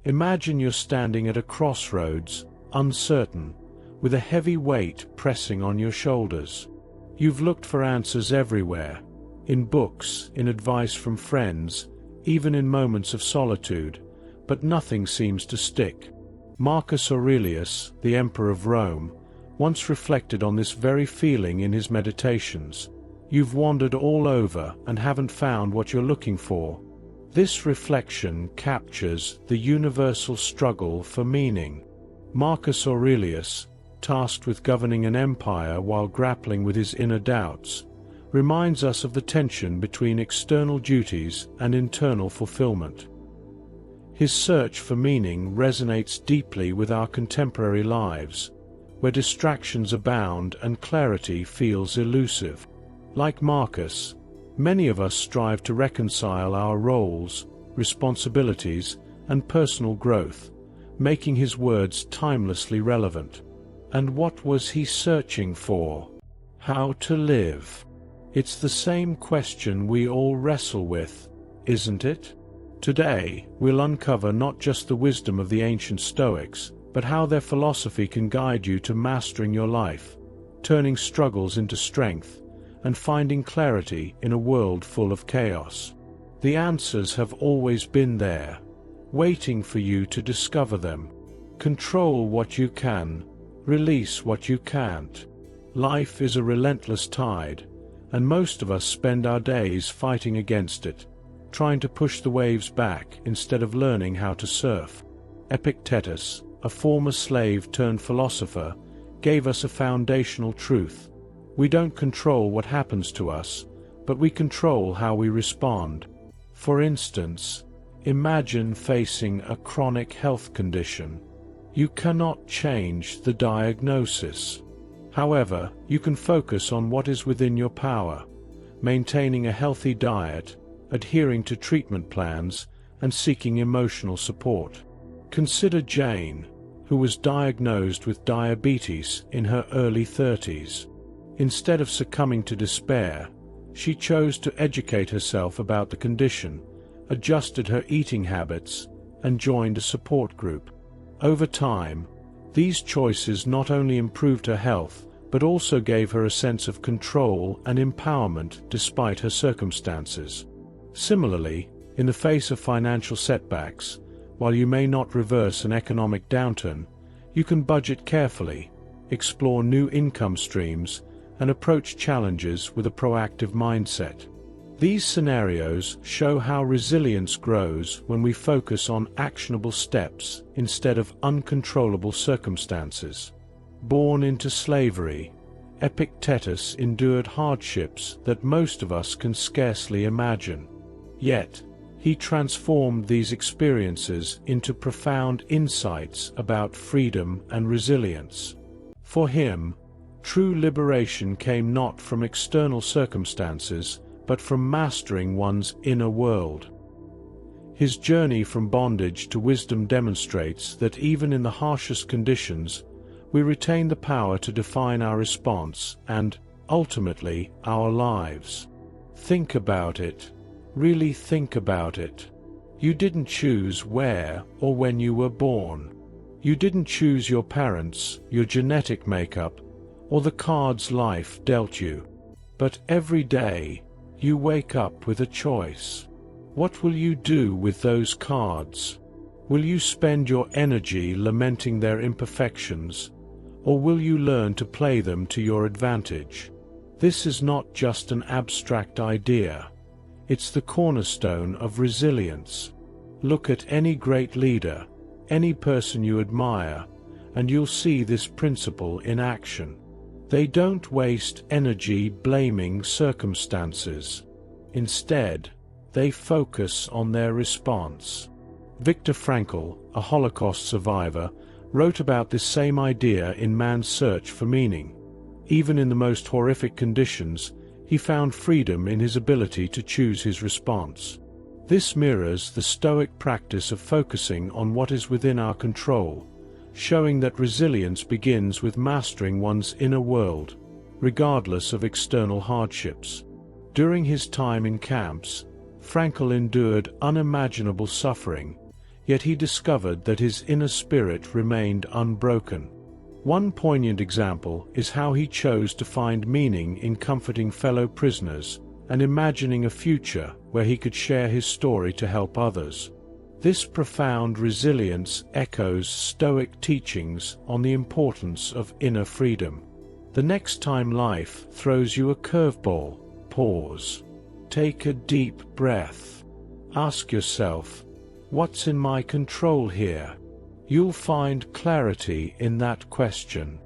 Imagine you're standing at a crossroads, uncertain, with a heavy weight pressing on your shoulders. You've looked for answers everywhere, in books, in advice from friends, even in moments of solitude, but nothing seems to stick. Marcus Aurelius, the Emperor of Rome, once reflected on this very feeling in his Meditations. You've wandered all over and haven't found what you're looking for. This reflection captures the universal struggle for meaning. Marcus Aurelius, tasked with governing an empire while grappling with his inner doubts, reminds us of the tension between external duties and internal fulfillment. His search for meaning resonates deeply with our contemporary lives, where distractions abound and clarity feels elusive. Like Marcus, many of us strive to reconcile our roles, responsibilities, and personal growth, making his words timelessly relevant. And what was he searching for? How to live? It's the same question we all wrestle with, isn't it? Today, we'll uncover not just the wisdom of the ancient Stoics, but how their philosophy can guide you to mastering your life, turning struggles into strength, and finding clarity in a world full of chaos. The answers have always been there, waiting for you to discover them. Control what you can, release what you can't. Life is a relentless tide, and most of us spend our days fighting against it, trying to push the waves back instead of learning how to surf. Epictetus, a former slave turned philosopher, gave us a foundational truth. We don't control what happens to us, but we control how we respond. For instance, imagine facing a chronic health condition. You cannot change the diagnosis. However, you can focus on what is within your power, maintaining a healthy diet, adhering to treatment plans, and seeking emotional support. Consider Jane, who was diagnosed with diabetes in her early 30s. Instead of succumbing to despair, she chose to educate herself about the condition, adjusted her eating habits, and joined a support group. Over time, these choices not only improved her health, but also gave her a sense of control and empowerment despite her circumstances. Similarly, in the face of financial setbacks, while you may not reverse an economic downturn, you can budget carefully, explore new income streams, and approach challenges with a proactive mindset. These scenarios show how resilience grows when we focus on actionable steps instead of uncontrollable circumstances. Born into slavery, Epictetus endured hardships that most of us can scarcely imagine. Yet, he transformed these experiences into profound insights about freedom and resilience. For him, true liberation came not from external circumstances, but from mastering one's inner world. His journey from bondage to wisdom demonstrates that even in the harshest conditions, we retain the power to define our response and, ultimately, our lives. Think about it. Really think about it. You didn't choose where or when you were born. You didn't choose your parents, your genetic makeup, or the cards life dealt you. But every day, you wake up with a choice. What will you do with those cards? Will you spend your energy lamenting their imperfections, or will you learn to play them to your advantage? This is not just an abstract idea. It's the cornerstone of resilience. Look at any great leader, any person you admire, and you'll see this principle in action. They don't waste energy blaming circumstances. Instead, they focus on their response. Viktor Frankl, a Holocaust survivor, wrote about this same idea in Man's Search for Meaning. Even in the most horrific conditions, he found freedom in his ability to choose his response. This mirrors the Stoic practice of focusing on what is within our control, showing that resilience begins with mastering one's inner world, regardless of external hardships. During his time in camps, Frankl endured unimaginable suffering, yet he discovered that his inner spirit remained unbroken. One poignant example is how he chose to find meaning in comforting fellow prisoners and imagining a future where he could share his story to help others. This profound resilience echoes Stoic teachings on the importance of inner freedom. The next time life throws you a curveball, pause. Take a deep breath. Ask yourself, what's in my control here? You'll find clarity in that question.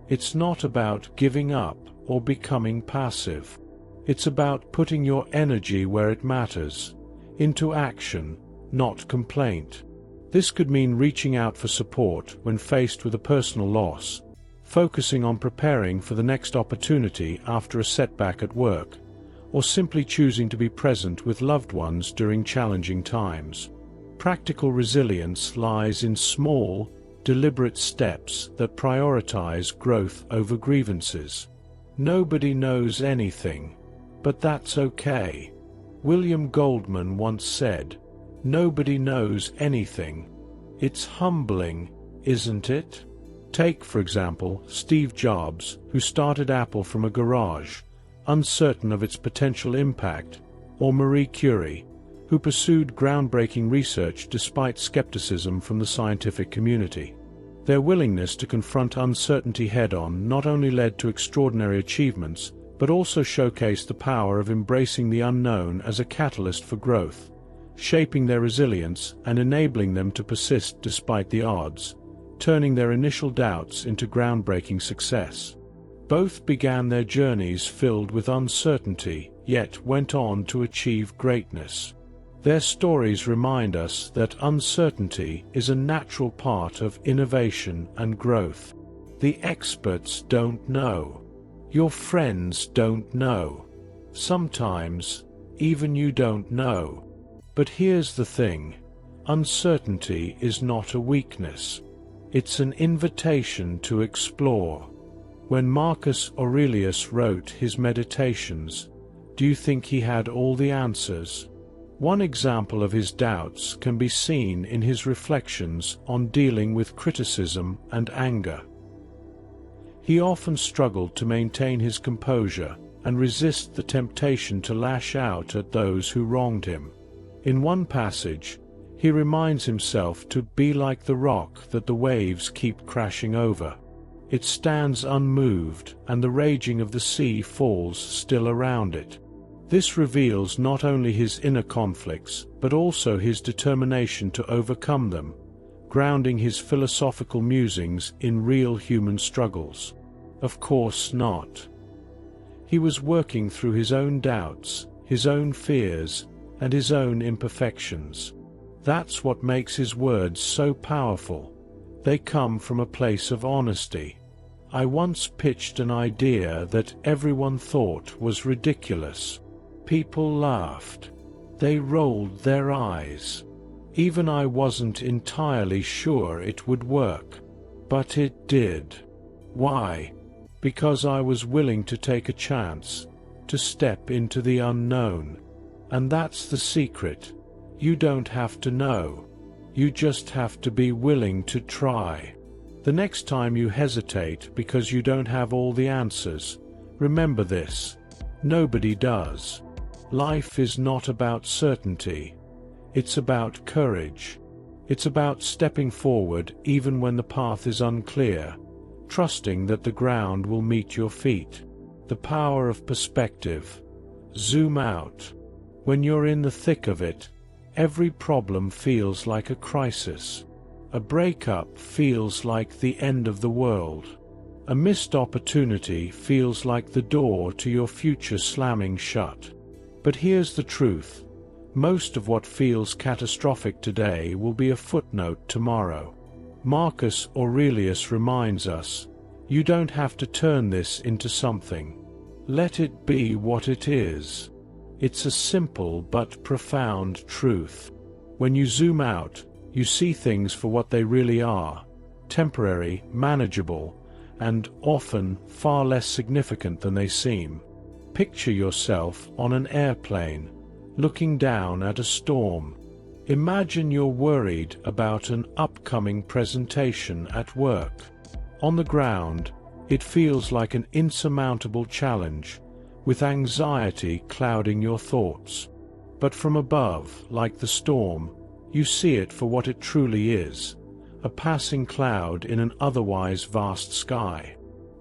It's not about giving up or becoming passive. It's about putting your energy where it matters, into action, not complaint. This could mean reaching out for support when faced with a personal loss, focusing on preparing for the next opportunity after a setback at work, or simply choosing to be present with loved ones during challenging times. Practical resilience lies in small, deliberate steps that prioritize growth over grievances. Nobody knows anything, but that's okay. William Goldman once said, "Nobody knows anything. It's humbling, isn't it?" Take, for example, Steve Jobs, who started Apple from a garage, uncertain of its potential impact, or Marie Curie, who pursued groundbreaking research despite skepticism from the scientific community. Their willingness to confront uncertainty head-on not only led to extraordinary achievements, but also showcased the power of embracing the unknown as a catalyst for growth, shaping their resilience and enabling them to persist despite the odds, turning their initial doubts into groundbreaking success. Both began their journeys filled with uncertainty, yet went on to achieve greatness. Their stories remind us that uncertainty is a natural part of innovation and growth. The experts don't know. Your friends don't know. Sometimes, even you don't know. But here's the thing. Uncertainty is not a weakness. It's an invitation to explore. When Marcus Aurelius wrote his Meditations, do you think he had all the answers? One example of his doubts can be seen in his reflections on dealing with criticism and anger. He often struggled to maintain his composure and resist the temptation to lash out at those who wronged him. In one passage, he reminds himself to be like the rock that the waves keep crashing over. It stands unmoved, and the raging of the sea falls still around it. This reveals not only his inner conflicts, but also his determination to overcome them, grounding his philosophical musings in real human struggles. Of course not. He was working through his own doubts, his own fears, and his own imperfections. That's what makes his words so powerful. They come from a place of honesty. I once pitched an idea that everyone thought was ridiculous. People laughed. They rolled their eyes. Even I wasn't entirely sure it would work. But it did. Why? Because I was willing to take a chance, to step into the unknown. And that's the secret. You don't have to know. You just have to be willing to try. The next time you hesitate because you don't have all the answers, remember this. Nobody does. Life is not about certainty. It's about courage. It's about stepping forward even when the path is unclear, trusting that the ground will meet your feet. The power of perspective. Zoom out. When you're in the thick of it, every problem feels like a crisis. A breakup feels like the end of the world. A missed opportunity feels like the door to your future slamming shut. But here's the truth. Most of what feels catastrophic today will be a footnote tomorrow. Marcus Aurelius reminds us, you don't have to turn this into something. Let it be what it is. It's a simple but profound truth. When you zoom out, you see things for what they really are, temporary, manageable, and often far less significant than they seem. Picture yourself on an airplane, looking down at a storm. Imagine you're worried about an upcoming presentation at work. On the ground, it feels like an insurmountable challenge, with anxiety clouding your thoughts. But from above, like the storm, you see it for what it truly is, a passing cloud in an otherwise vast sky.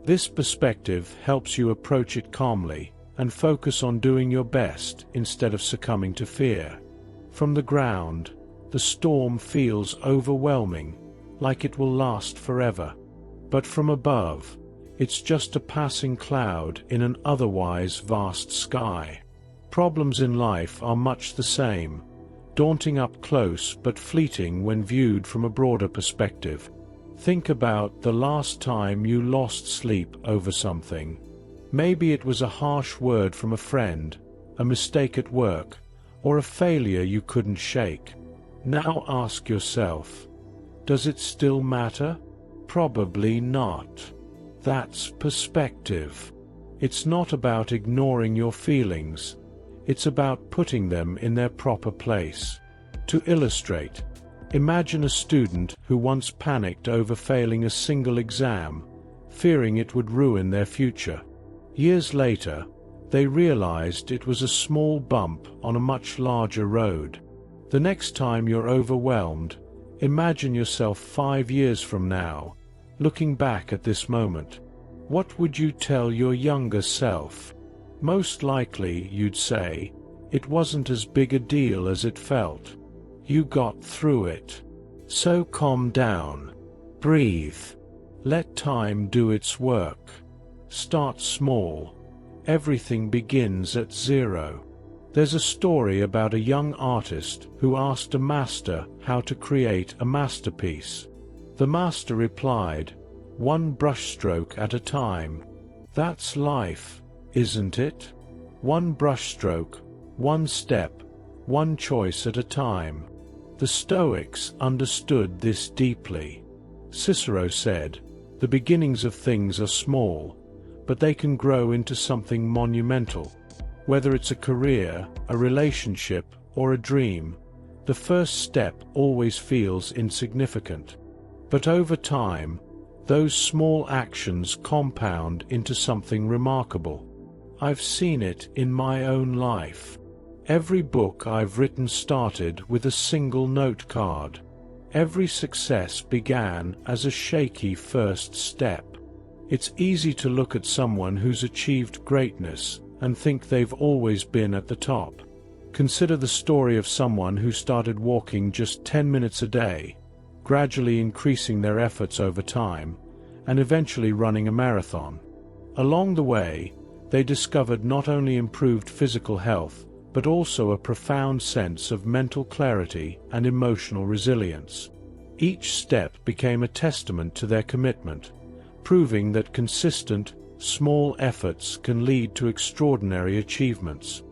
This perspective helps you approach it calmly and focus on doing your best instead of succumbing to fear. From the ground, the storm feels overwhelming, like it will last forever. But from above, it's just a passing cloud in an otherwise vast sky. Problems in life are much the same, daunting up close but fleeting when viewed from a broader perspective. Think about the last time you lost sleep over something. Maybe it was a harsh word from a friend, a mistake at work, or a failure you couldn't shake. Now ask yourself, does it still matter? Probably not. That's perspective. It's not about ignoring your feelings. It's about putting them in their proper place. To illustrate, imagine a student who once panicked over failing a single exam, fearing it would ruin their future. Years later, they realized it was a small bump on a much larger road. The next time you're overwhelmed, imagine yourself 5 years from now, looking back at this moment. What would you tell your younger self? Most likely you'd say, it wasn't as big a deal as it felt. You got through it. So calm down. Breathe. Let time do its work. Start small. Everything begins at zero. There's a story about a young artist who asked a master how to create a masterpiece. The master replied, "One brushstroke at a time." That's life, isn't it? One brushstroke, one step, one choice at a time. The Stoics understood this deeply. Cicero said, "The beginnings of things are small, but they can grow into something monumental." Whether it's a career, a relationship, or a dream, the first step always feels insignificant. But over time, those small actions compound into something remarkable. I've seen it in my own life. Every book I've written started with a single note card. Every success began as a shaky first step. It's easy to look at someone who's achieved greatness and think they've always been at the top. Consider the story of someone who started walking just 10 minutes a day, gradually increasing their efforts over time, and eventually running a marathon. Along the way, they discovered not only improved physical health, but also a profound sense of mental clarity and emotional resilience. Each step became a testament to their commitment, proving that consistent, small efforts can lead to extraordinary achievements.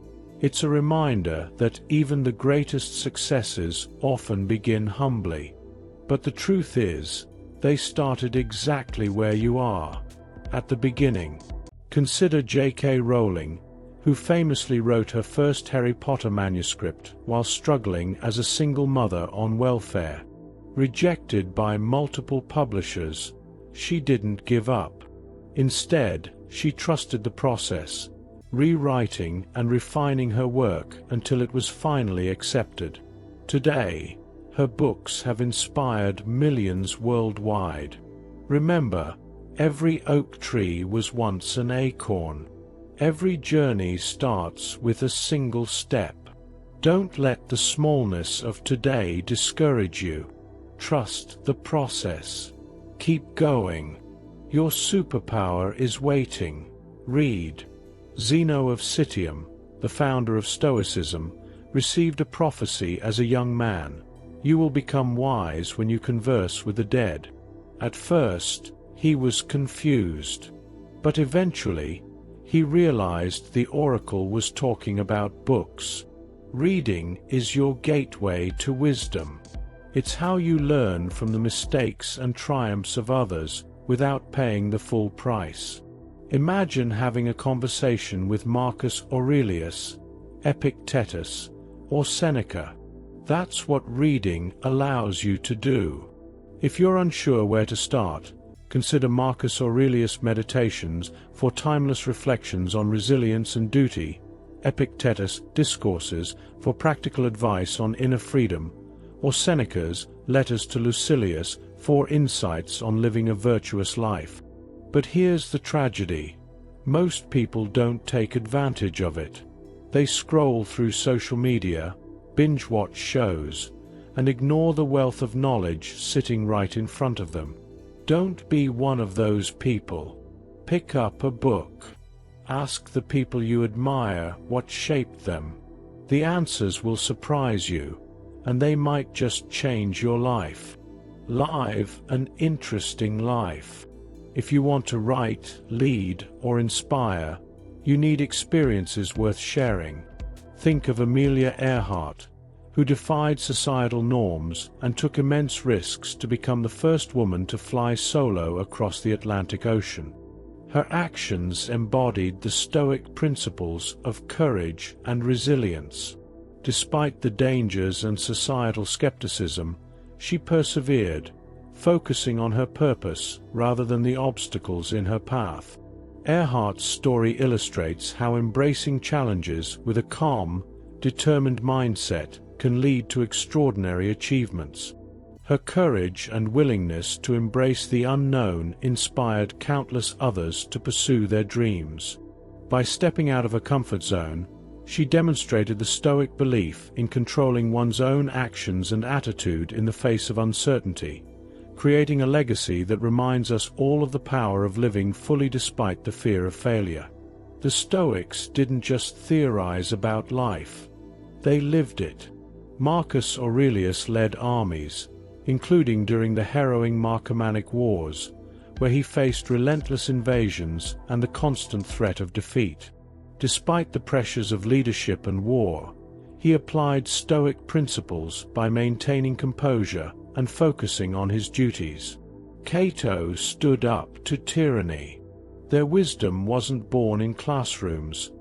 It's a reminder that even the greatest successes often begin humbly. But the truth is, they started exactly where you are, at the beginning. Consider J.K. Rowling, who famously wrote her first Harry Potter manuscript while struggling as a single mother on welfare. Rejected by multiple publishers, she didn't give up. Instead, she trusted the process, rewriting and refining her work until it was finally accepted. Today, her books have inspired millions worldwide. Remember, every oak tree was once an acorn. Every journey starts with a single step. Don't let the smallness of today discourage you. Trust the process. Keep going. Your superpower is waiting. Read. Zeno of Citium, the founder of Stoicism, received a prophecy as a young man. You will become wise when you converse with the dead. At first, he was confused. But eventually, he realized the oracle was talking about books. Reading is your gateway to wisdom. It's how you learn from the mistakes and triumphs of others without paying the full price. Imagine having a conversation with Marcus Aurelius, Epictetus, or Seneca. That's what reading allows you to do. If you're unsure where to start, consider Marcus Aurelius' Meditations for timeless reflections on resilience and duty, Epictetus' Discourses for practical advice on inner freedom, or Seneca's Letters to Lucilius for insights on living a virtuous life. But here's the tragedy. Most people don't take advantage of it. They scroll through social media, binge-watch shows, and ignore the wealth of knowledge sitting right in front of them. Don't be one of those people. Pick up a book. Ask the people you admire what shaped them. The answers will surprise you, and they might just change your life. Live an interesting life. If you want to write, lead, or inspire, you need experiences worth sharing. Think of Amelia Earhart, who defied societal norms and took immense risks to become the first woman to fly solo across the Atlantic Ocean. Her actions embodied the Stoic principles of courage and resilience. Despite the dangers and societal skepticism, she persevered, focusing on her purpose rather than the obstacles in her path. Earhart's story illustrates how embracing challenges with a calm, determined mindset can lead to extraordinary achievements. Her courage and willingness to embrace the unknown inspired countless others to pursue their dreams. By stepping out of her comfort zone, she demonstrated the Stoic belief in controlling one's own actions and attitude in the face of uncertainty, creating a legacy that reminds us all of the power of living fully despite the fear of failure. The Stoics didn't just theorize about life. They lived it. Marcus Aurelius led armies, including during the harrowing Marcomannic Wars, where he faced relentless invasions and the constant threat of defeat. Despite the pressures of leadership and war, he applied Stoic principles by maintaining composure and focusing on his duties. Cato stood up to tyranny. Their wisdom wasn't born in classrooms.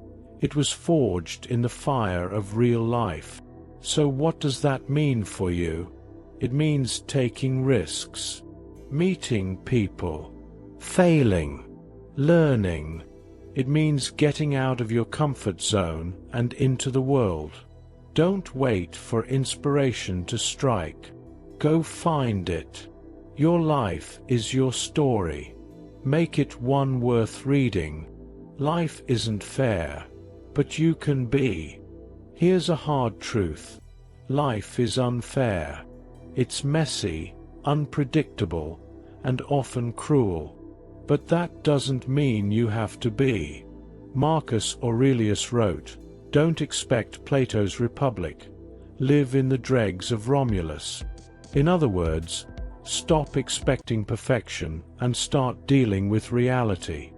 It was forged in the fire of real life. So what does that mean for you? It means taking risks, meeting people, failing, learning. It means getting out of your comfort zone and into the world. Don't wait for inspiration to strike. Go find it. Your life is your story. Make it one worth reading. Life isn't fair, but you can be. Here's a hard truth. Life is unfair. It's messy, unpredictable, and often cruel. But that doesn't mean you have to be. Marcus Aurelius wrote, "Don't expect Plato's Republic. Live in the dregs of Romulus." In other words, stop expecting perfection and start dealing with reality.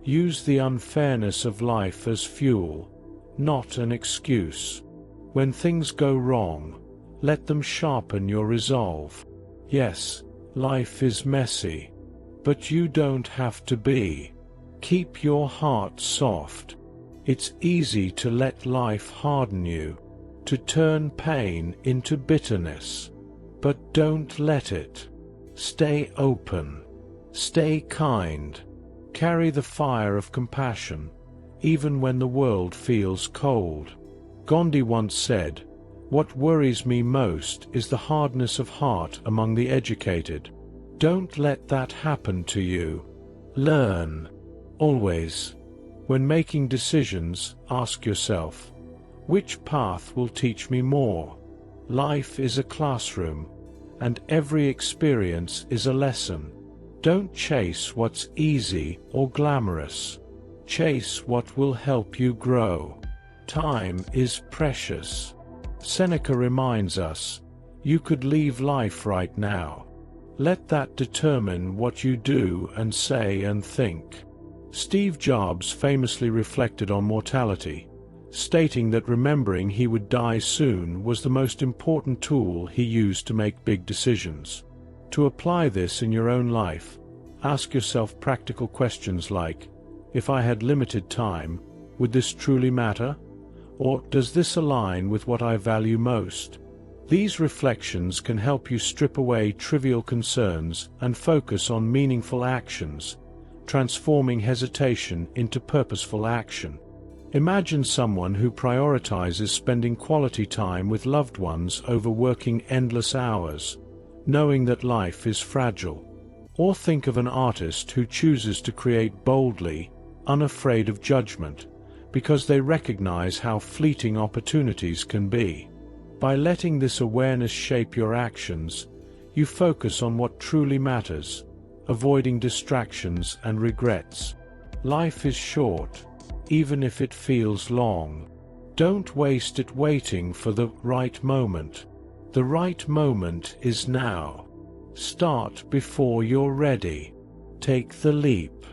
Use the unfairness of life as fuel, not an excuse. When things go wrong, let them sharpen your resolve. Yes, life is messy, but you don't have to be. Keep your heart soft. It's easy to let life harden you, to turn pain into bitterness. But don't let it. Stay open. Stay kind. Carry the fire of compassion, even when the world feels cold. Gandhi once said, "What worries me most is the hardness of heart among the educated." Don't let that happen to you. Learn. Always. When making decisions, ask yourself, which path will teach me more? Life is a classroom, and every experience is a lesson. Don't chase what's easy or glamorous. Chase what will help you grow. Time is precious. Seneca reminds us, you could leave life right now. Let that determine what you do and say and think. Steve Jobs famously reflected on mortality, stating that remembering he would die soon was the most important tool he used to make big decisions. To apply this in your own life, ask yourself practical questions like, if I had limited time, would this truly matter? Or does this align with what I value most? These reflections can help you strip away trivial concerns and focus on meaningful actions, transforming hesitation into purposeful action. Imagine someone who prioritizes spending quality time with loved ones over working endless hours, knowing that life is fragile. Or think of an artist who chooses to create boldly, unafraid of judgment, because they recognize how fleeting opportunities can be. By letting this awareness shape your actions, you focus on what truly matters, avoiding distractions and regrets. Life is short, even if it feels long. Don't waste it waiting for the right moment. The right moment is now. Start before you're ready. Take the leap.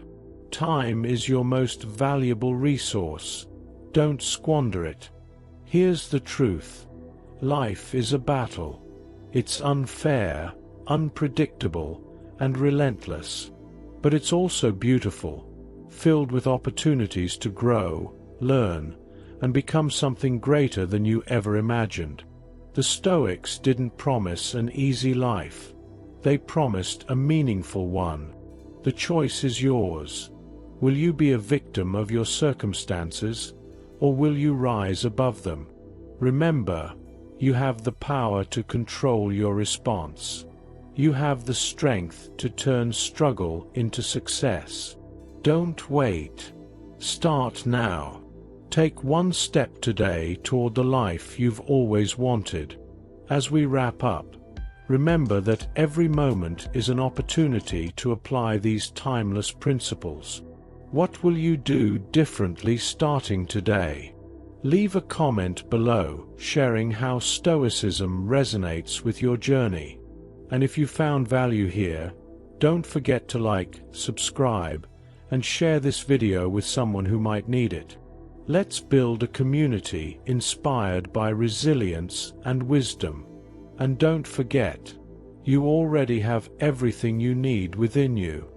Time is your most valuable resource. Don't squander it. Here's the truth. Life is a battle. It's unfair, unpredictable, and relentless. But it's also beautiful, filled with opportunities to grow, learn, and become something greater than you ever imagined. The Stoics didn't promise an easy life. They promised a meaningful one. The choice is yours. Will you be a victim of your circumstances, or will you rise above them? Remember, you have the power to control your response. You have the strength to turn struggle into success. Don't wait. Start now. Take one step today toward the life you've always wanted. As we wrap up, remember that every moment is an opportunity to apply these timeless principles. What will you do differently starting today? Leave a comment below, sharing how Stoicism resonates with your journey. And if you found value here, don't forget to like, subscribe, and share this video with someone who might need it. Let's build a community inspired by resilience and wisdom. And don't forget, you already have everything you need within you.